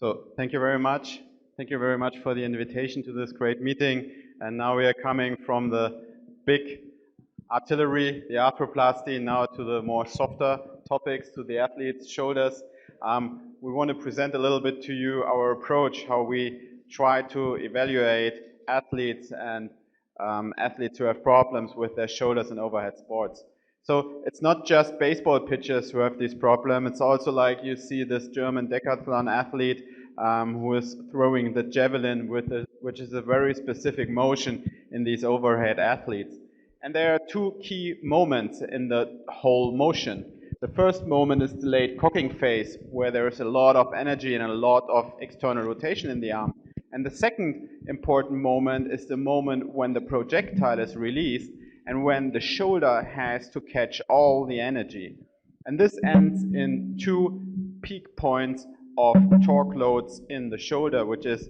So thank you very much. Thank you very much for the invitation to this great meeting. And now we are coming from the big artillery, the arthroplasty, now to the more softer topics, to the athletes' shoulders. We want to present a little bit to you our approach, how we try to evaluate athletes and athletes who have problems with their shoulders in overhead sports. So it's not just baseball pitchers who have this problem. It's also like you see this German decathlon athlete who is throwing the javelin, which is a very specific motion in these overhead athletes. And there are two key moments in the whole motion. The first moment is the late cocking phase, where there is a lot of energy and a lot of external rotation in the arm. And the second important moment is the moment when the projectile is released and when the shoulder has to catch all the energy. And this ends in two peak points of torque loads in the shoulder, which is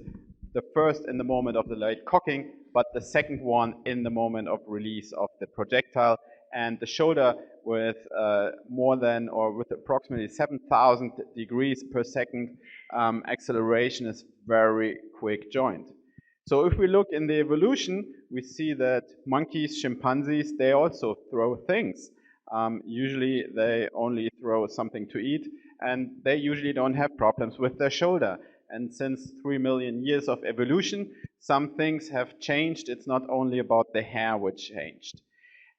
the first in the moment of the late cocking, but the second one in the moment of release of the projectile. And the shoulder with more than or with approximately 7,000 degrees per second acceleration is very quick joint. So if we look in the evolution, we see that monkeys, chimpanzees, they also throw things. Usually they only throw something to eat, and they usually don't have problems with their shoulder. And since 3 million years of evolution, some things have changed. It's not only about the hair which changed.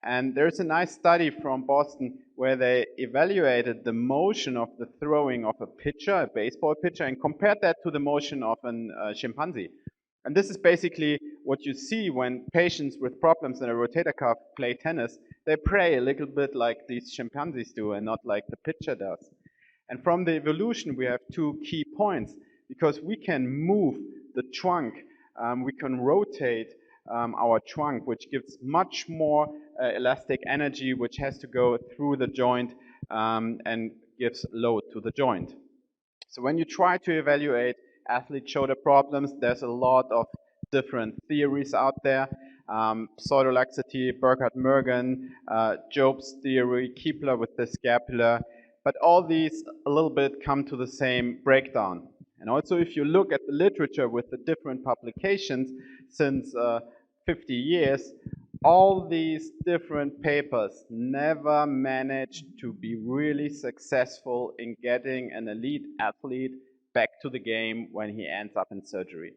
And there's a nice study from Boston where they evaluated the motion of the throwing of a pitcher, a baseball pitcher, and compared that to the motion of a chimpanzee. And this is basically what you see when patients with problems in a rotator cuff play tennis. They pray a little bit like these chimpanzees do and not like the pitcher does. And from the evolution, we have two key points, because we can move the trunk, we can rotate our trunk, which gives much more elastic energy, which has to go through the joint and gives load to the joint. So when you try to evaluate athlete shoulder problems, there's a lot of different theories out there. Pseudolaxity, Burkhardt-Mergen, Job's theory, Keepler with the scapula. But all these a little bit come to the same breakdown. And also if you look at the literature with the different publications since 50 years, all these different papers never managed to be really successful in getting an elite athlete back to the game when he ends up in surgery.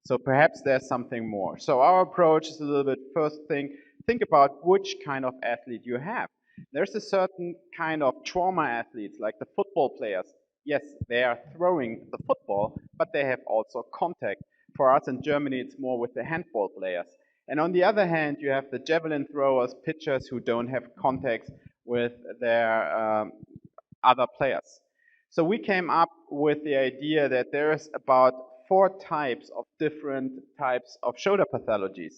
So perhaps there's something more. So our approach is a little bit, first thing, think about which kind of athlete you have. There's a certain kind of trauma athletes, like the football players. Yes, they are throwing the football, but they have also contact. For us in Germany, it's more with the handball players. And on the other hand, you have the javelin throwers, pitchers who don't have contact with their other players. So we came up with the idea that there is about 4 types of different types of shoulder pathologies.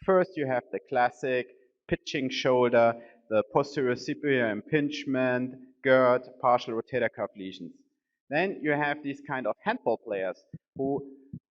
First, you have the classic pitching shoulder, the posterior superior impingement, GERD, partial rotator cuff lesions. Then you have these kind of handball players who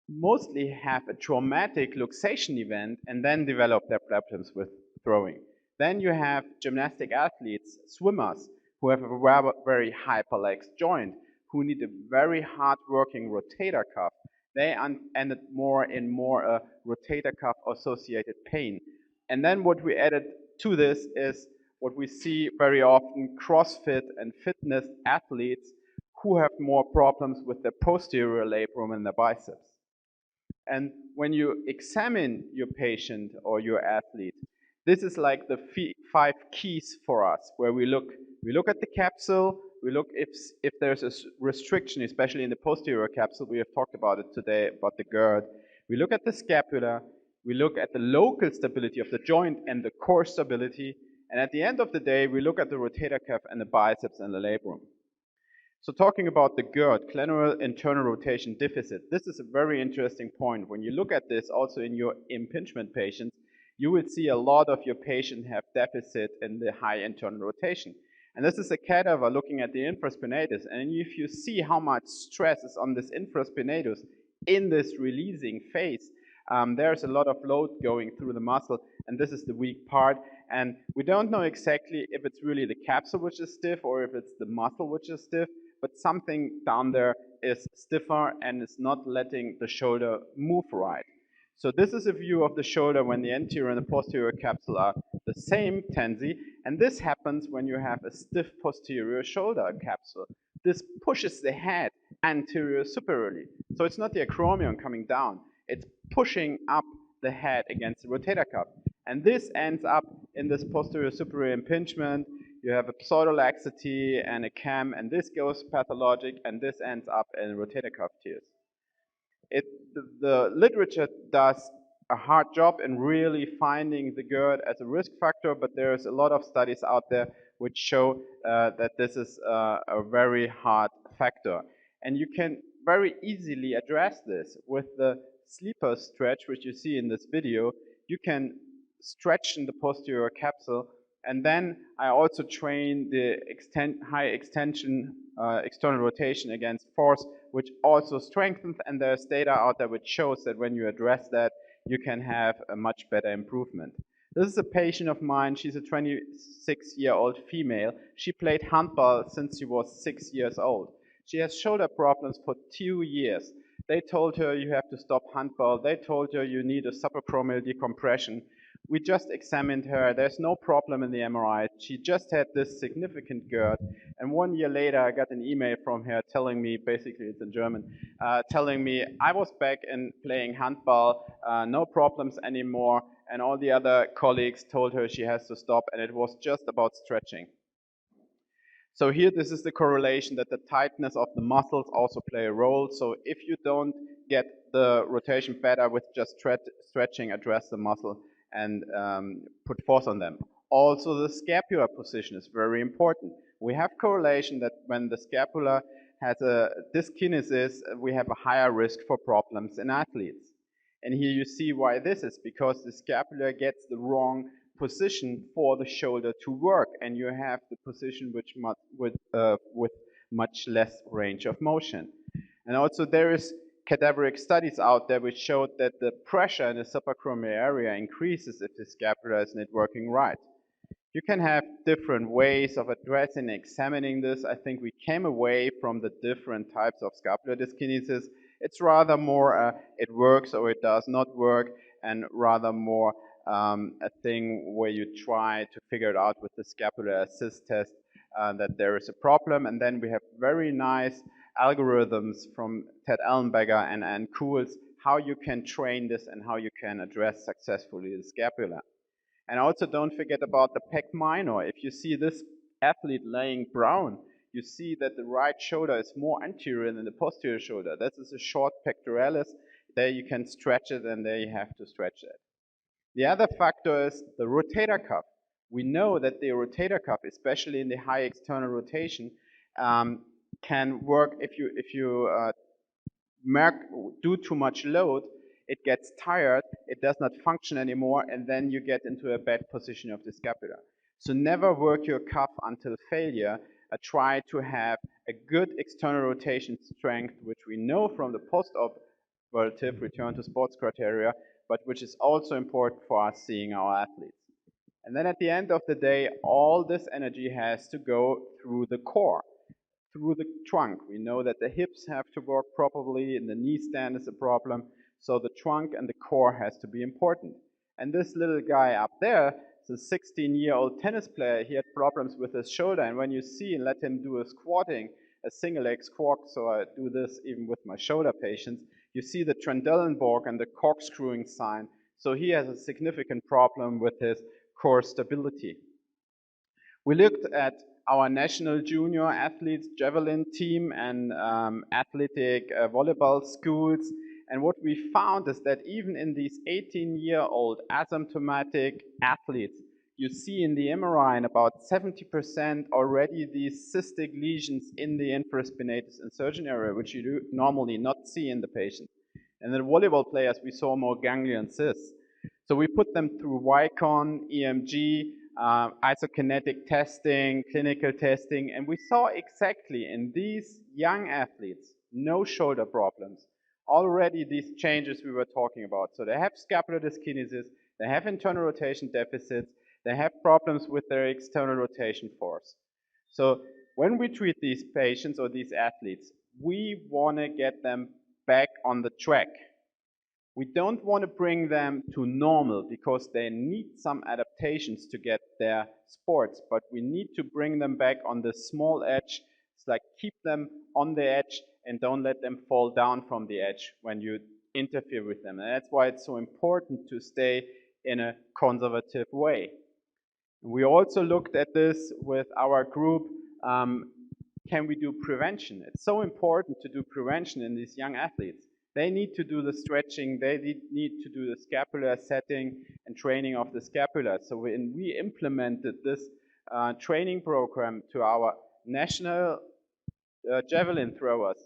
mostly have a traumatic luxation event and then develop their problems with throwing. Then you have gymnastic athletes, swimmers, who have a very hyperlax joint, who need a very hard-working rotator cuff. They ended more in a rotator cuff associated pain. And then what we added to this is what we see very often, CrossFit and fitness athletes who have more problems with their posterior labrum and their biceps. And when you examine your patient or your athlete, this is like the 5 keys for us, where we look at the capsule, we look if there's a restriction, especially in the posterior capsule. We have talked about it today, about the GERD. We look at the scapula, we look at the local stability of the joint and the core stability, and at the end of the day, we look at the rotator cuff and the biceps and the labrum. So talking about the GERD, glenoid internal rotation deficit, this is a very interesting point. When you look at this also in your impingement patients, you will see a lot of your patients have deficit in the high internal rotation. And this is a cadaver looking at the infraspinatus. And if you see how much stress is on this infraspinatus in this releasing phase, There's a lot of load going through the muscle, and this is the weak part. And we don't know exactly if it's really the capsule which is stiff or if it's the muscle which is stiff, but something down there is stiffer and is not letting the shoulder move right. So this is a view of the shoulder when the anterior and the posterior capsule are the same tensi, and this happens when you have a stiff posterior shoulder capsule. This pushes the head anterior superiorly. So it's not the acromion coming down, it's pushing up the head against the rotator cuff. And this ends up in this posterior superior impingement. You have a pseudolaxity and a cam, and this goes pathologic, and this ends up in rotator cuff tears. The literature does a hard job in really finding the GERD as a risk factor, but there's a lot of studies out there which show that this is a very hard factor. And you can very easily address this with the sleeper stretch, which you see in this video. You can stretch in the posterior capsule, and then I also train the high extension external rotation against force, which also strengthens, and there's data out there which shows that when you address that, you can have a much better improvement. This is a patient of mine. She's a 26-year-old female. She played handball since she was 6 years old. She has shoulder problems for 2 years. They told her you have to stop handball. They told her you need a subacromial decompression. We just examined her. There's no problem in the MRI. She just had this significant GERD. And 1 year later, I got an email from her telling me, basically it's in German, telling me I was back in playing handball, no problems anymore. And all the other colleagues told her she has to stop. And it was just about stretching. So here, this is the correlation that the tightness of the muscles also play a role. So if you don't get the rotation better with just stretching, address the muscle and put force on them. Also, the scapular position is very important. We have correlation that when the scapula has a dyskinesis, we have a higher risk for problems in athletes. And here you see why this is, because the scapula gets the wrong position for the shoulder to work, and you have the position which with much less range of motion. And also there is cadaveric studies out there which showed that the pressure in the subacromial area increases if the scapula is not working right. You can have different ways of addressing and examining this. I think we came away from the different types of scapular dyskinesis. It's rather more it works or it does not work, and rather more a thing where you try to figure it out with the scapular assist test that there is a problem. And then we have very nice algorithms from Ted Ellenberger and Ann Cools, how you can train this and how you can address successfully the scapula. And also don't forget about the pec minor. If you see this athlete laying brown, you see that the right shoulder is more anterior than the posterior shoulder. This is a short pectoralis. There you can stretch it, and there you have to stretch it. The other factor is the rotator cuff. We know that the rotator cuff, especially in the high external rotation, can work if you do too much load. It gets tired, it does not function anymore, and then you get into a bad position of the scapula. So never work your cuff until failure. Try to have a good external rotation strength, which we know from the post-operative return to sports criteria, but which is also important for us seeing our athletes. And then at the end of the day, all this energy has to go through the core, through the trunk. We know that the hips have to work properly, and the knee stand is a problem. So the trunk and the core has to be important. And this little guy up there is a 16-year-old tennis player. He had problems with his shoulder. And when you see and let him do a squatting, a single leg squat, so I do this even with my shoulder patients, you see the Trendelenburg and the corkscrewing sign. So he has a significant problem with his core stability. We looked at our national junior athletes, javelin team, and athletic volleyball schools. And what we found is that even in these 18-year-old asymptomatic athletes, you see in the MRI in about 70% already these cystic lesions in the infraspinatus insertion area, which you do normally not see in the patient. And the volleyball players, we saw more ganglion cysts. So we put them through YCON, EMG, isokinetic testing, clinical testing, and we saw exactly in these young athletes no shoulder problems. already these changes we were talking about. So they have scapular dyskinesis, they have internal rotation deficits, they have problems with their external rotation force. So when we treat these patients or these athletes, we want to get them back on the track. We don't want to bring them to normal because they need some adaptations to get their sports, but we need to bring them back on the small edge. It's like keep them on the edge and don't let them fall down from the edge when you interfere with them. And that's why it's so important to stay in a conservative way. We also looked at this with our group. Can we do prevention? It's so important to do prevention in these young athletes. They need to do the stretching, they need to do the scapular setting and training of the scapula. So when we implemented this training program to our national javelin throwers,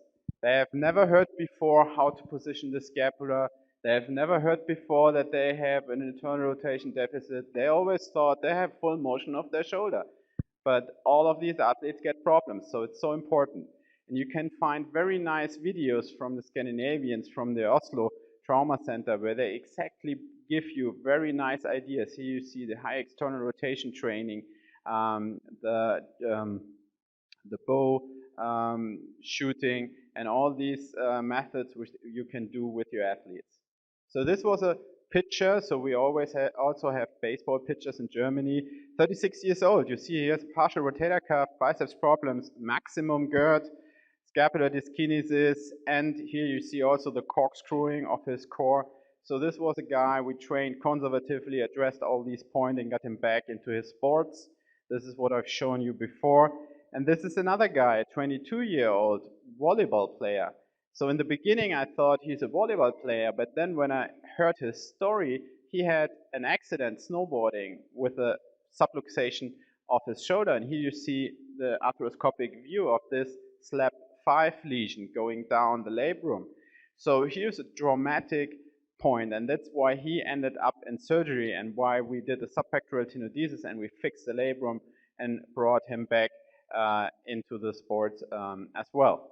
they have never heard before how to position the scapula. They have never heard before that they have an internal rotation deficit. They always thought they have full motion of their shoulder. But all of these athletes get problems, so it's so important. And you can find very nice videos from the Scandinavians, from the Oslo Trauma Center, where they exactly give you very nice ideas. Here you see the high external rotation training, the bow shooting, and all these methods which you can do with your athletes. So this was a pitcher, so we always also have baseball pitchers in Germany. 36 years old, you see here's partial rotator cuff, biceps problems, maximum GERD, scapular dyskinesis, and here you see also the corkscrewing of his core. So this was a guy we trained conservatively, addressed all these points and got him back into his sports. This is what I've shown you before. And this is another guy, a 22-year-old volleyball player. So in the beginning I thought he's a volleyball player, but then when I heard his story, he had an accident snowboarding with a subluxation of his shoulder. And here you see the arthroscopic view of this SLAP 5 lesion going down the labrum. So here's a dramatic point, and that's why he ended up in surgery and why we did a subpectoral tenodesis and we fixed the labrum and brought him back into the sports as well.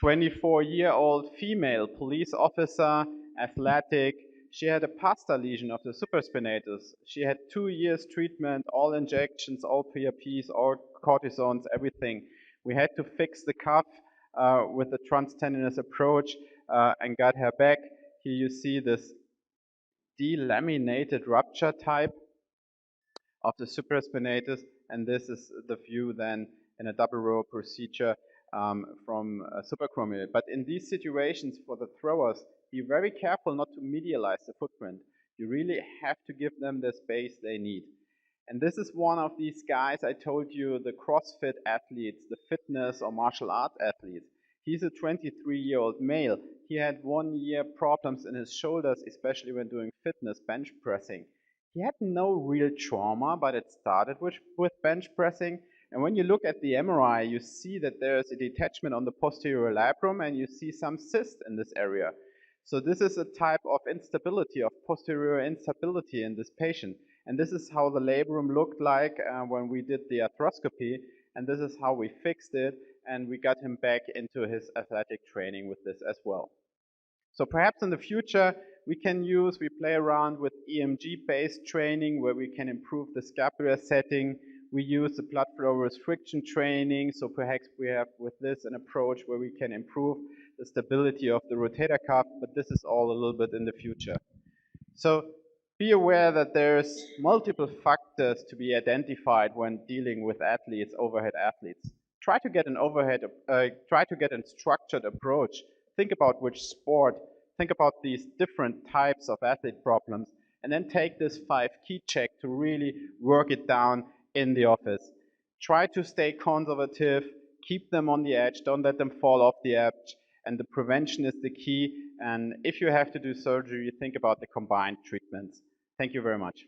24-year-old female police officer, athletic. She had a pasta lesion of the supraspinatus. She had 2 years treatment, all injections, all PRPs, all cortisones, everything. We had to fix the cuff with a transtendinous approach and got her back. Here you see this delaminated rupture type of the supraspinatus, and this is the view then in a double row procedure from suprachromial. But in these situations for the throwers, be very careful not to medialize the footprint. You really have to give them the space they need. And this is one of these guys I told you, the CrossFit athletes, the fitness or martial art athletes. He's a 23-year-old male. He had 1 year problems in his shoulders, especially when doing fitness, bench pressing. He had no real trauma, but it started with bench pressing. And when you look at the MRI, you see that there's a detachment on the posterior labrum and you see some cyst in this area. So this is a type of instability, of posterior instability in this patient. And this is how the labrum looked like when we did the arthroscopy. And this is how we fixed it. And we got him back into his athletic training with this as well. So perhaps in the future, we play around with EMG-based training where we can improve the scapular setting. We use the blood flow restriction training, so perhaps we have with this an approach where we can improve the stability of the rotator cuff, but this is all a little bit in the future. So be aware that there's multiple factors to be identified when dealing with athletes, overhead athletes. Try to get a structured approach. Think about which sport, think about these different types of athlete problems, and then take this 5 key check to really work it down in the office. Try to stay conservative, keep them on the edge, don't let them fall off the edge, and the prevention is the key. And if you have to do surgery, think about the combined treatments. Thank you very much.